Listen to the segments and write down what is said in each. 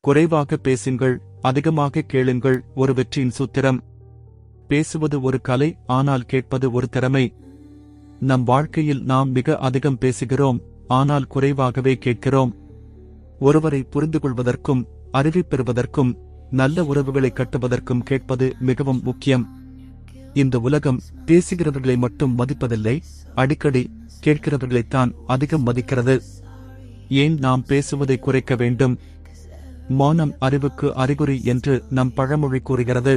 குறைவாக பேசுங்கள், அதிகமாக கேளுங்கள். ஒரு வெற்றியின் சூத்திரம். பேசுவது ஒரு கலை, ஆனால் கேட்பது ஒரு திறமை. நம் வாழ்க்கையில் நாம் மிக அதிகம் பேசுகிறோம், ஆனால் குறைவாகவே கேட்கிறோம். ஒருவரை புரிந்து கொள்வதற்கும், அறிவு பெறுவதற்கும், நல்ல உறவுகளை கட்டுவதற்கும் கேட்பது மிகவும் முக்கியம். இந்த உலகம் பேசுகிறவர்களை மட்டும் மதிப்பதில்லை, அடிக்கடி கேட்கிறவர்களைத்தான் அதிகம் மதிக்கிறது. ஏன் நாம் பேசுவதை குறைக்க வேண்டும்? மௌனம் அறிவுக்கு அறிகுறி என்று நம் பழமொழி கூறுகிறது.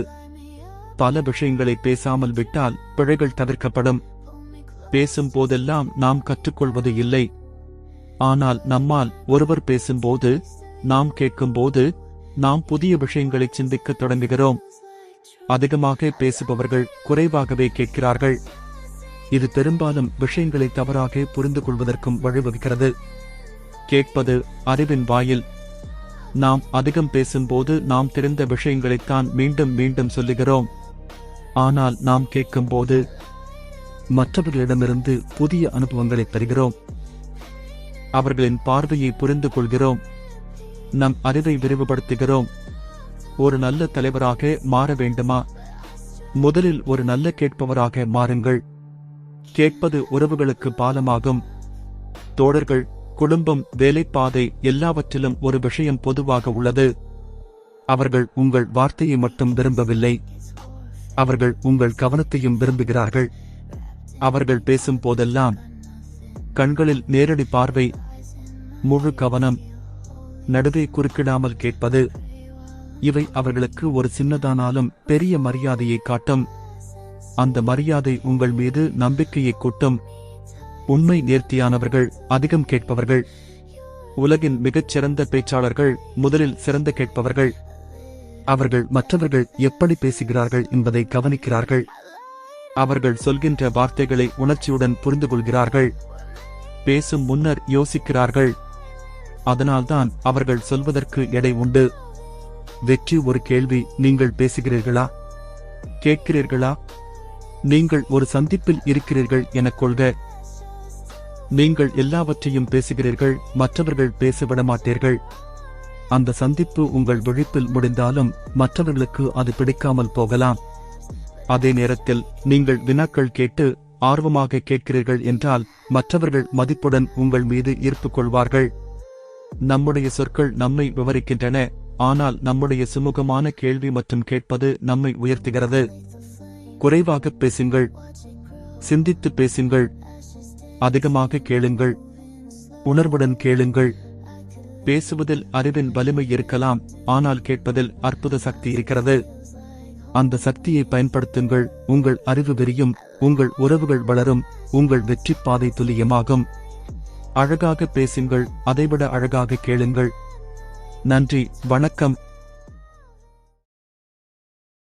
பல விஷயங்களை பேசாமல் விட்டால் பிழைகள் தவிர்க்கப்படும். பேசும் போதெல்லாம் நாம் கற்றுக்கொள்வது இல்லை. ஆனால் நம்மால் ஒருவர் பேசும்போது, நாம் கேட்கும்போது, நாம் புதிய விஷயங்களை சிந்திக்கத் தொடங்குகிறோம். அதிகமாக பேசுபவர்கள் குறைவாகவே கேட்கிறார்கள். இது பெரும்பாலும் விஷயங்களை தவறாக புரிந்து கொள்வதற்கும் வழிவகுக்கிறது. கேட்பது அறிவின் வாயில். நாம் அதிகம் பேசும்போது நாம் தெரிந்த விஷயங்களைத்தான் மீண்டும் மீண்டும் சொல்லுகிறோம். ஆனால் நாம் கேட்கும்போது மற்றவர்களிடமிருந்து புதிய அனுபவங்களை பெறுகிறோம். அவர்களின் பார்வையை புரிந்து கொள்கிறோம். நம் அறிவை விரிவுபடுத்துகிறோம். ஒரு நல்ல தலைவராக மாற வேண்டுமா? முதலில் ஒரு நல்ல கேட்பவராக மாறுங்கள். கேட்பது உறவுகளுக்கு பாலமாகும். தோழர்கள், குடும்பம், வேலைப்பாதை எல்லாவற்றிலும் ஒரு விஷயம் பொதுவாக உள்ளது. அவர்கள் உங்கள் வார்த்தையை மட்டும் விரும்பவில்லை, அவர்கள் உங்கள் கவனத்தையும் விரும்புகிறார்கள். அவர்கள் பேசும் போதெல்லாம் கண்களில் நேரடி பார்வை, முழு கவனம், நடுவே குறுக்கிடாமல் கேட்பது, இவை அவர்களுக்கு ஒரு சின்னதானாலும் பெரிய மரியாதையை காட்டும். அந்த மரியாதை உங்கள் மீது நம்பிக்கையை கூட்டும். உண்மை நேர்த்தியானவர்கள் அதிகம் கேட்பவர்கள். உலகின் மிகச் சிறந்த பேச்சாளர்கள் முதலில் சிறந்த கேட்பவர்கள். அவர்கள் மற்றவர்கள் எப்படி பேசுகிறார்கள் என்பதை கவனிக்கிறார்கள். அவர்கள் சொல்கின்ற வார்த்தைகளை உணர்ச்சியுடன் புரிந்து கொள்கிறார்கள். பேசும் முன்னர் யோசிக்கிறார்கள். அதனால்தான் அவர்கள் சொல்வதற்கு எடை உண்டு. வெற்றி ஒரு கேள்வி. நீங்கள் பேசுகிறீர்களா? கேட்கிறீர்களா? நீங்கள் ஒரு சந்திப்பில் இருக்கிறீர்கள் எனக் கொள்க. நீங்கள் எல்லாவற்றையும் பேசுகிறீர்கள், மற்றவர்கள் பேசவிட மாட்டீர்கள். அந்த சந்திப்பு உங்கள் விழிப்பில் முடிந்தாலும் மற்றவர்களுக்கு அது பிடிக்காமல் போகலாம். அதே நேரத்தில் நீங்கள் வினாக்கள் கேட்டு ஆர்வமாக கேட்கிறீர்கள் என்றால் மற்றவர்கள் மதிப்புடன் உங்கள் மீது ஈர்ப்பு கொள்வார்கள். நம்முடைய சொற்கள் நம்மை விவரிக்கின்றன, ஆனால் நம்முடைய சுமூகமான கேள்வி மற்றும் கேட்பது நம்மை உயர்த்துகிறது. குறைவாக பேசுங்கள், சிந்தித்து பேசுங்கள், அதிகமாக கேளுங்கள், உணர்வுடன் கேளுங்கள். பேசுவதில் அறிவின் வலிமை இருக்கலாம், ஆனால் கேட்பதில் அற்புத சக்தி இருக்கிறது. அந்த சக்தியை பயன்படுத்துங்கள். உங்கள் அறிவு விரியும், உங்கள் உறவுகள் வளரும், உங்கள் வெற்றி பாதை துல்லியமாகும். அழகாக பேசுங்கள், அதைவிட அழகாக கேளுங்கள். நன்றி, வணக்கம்.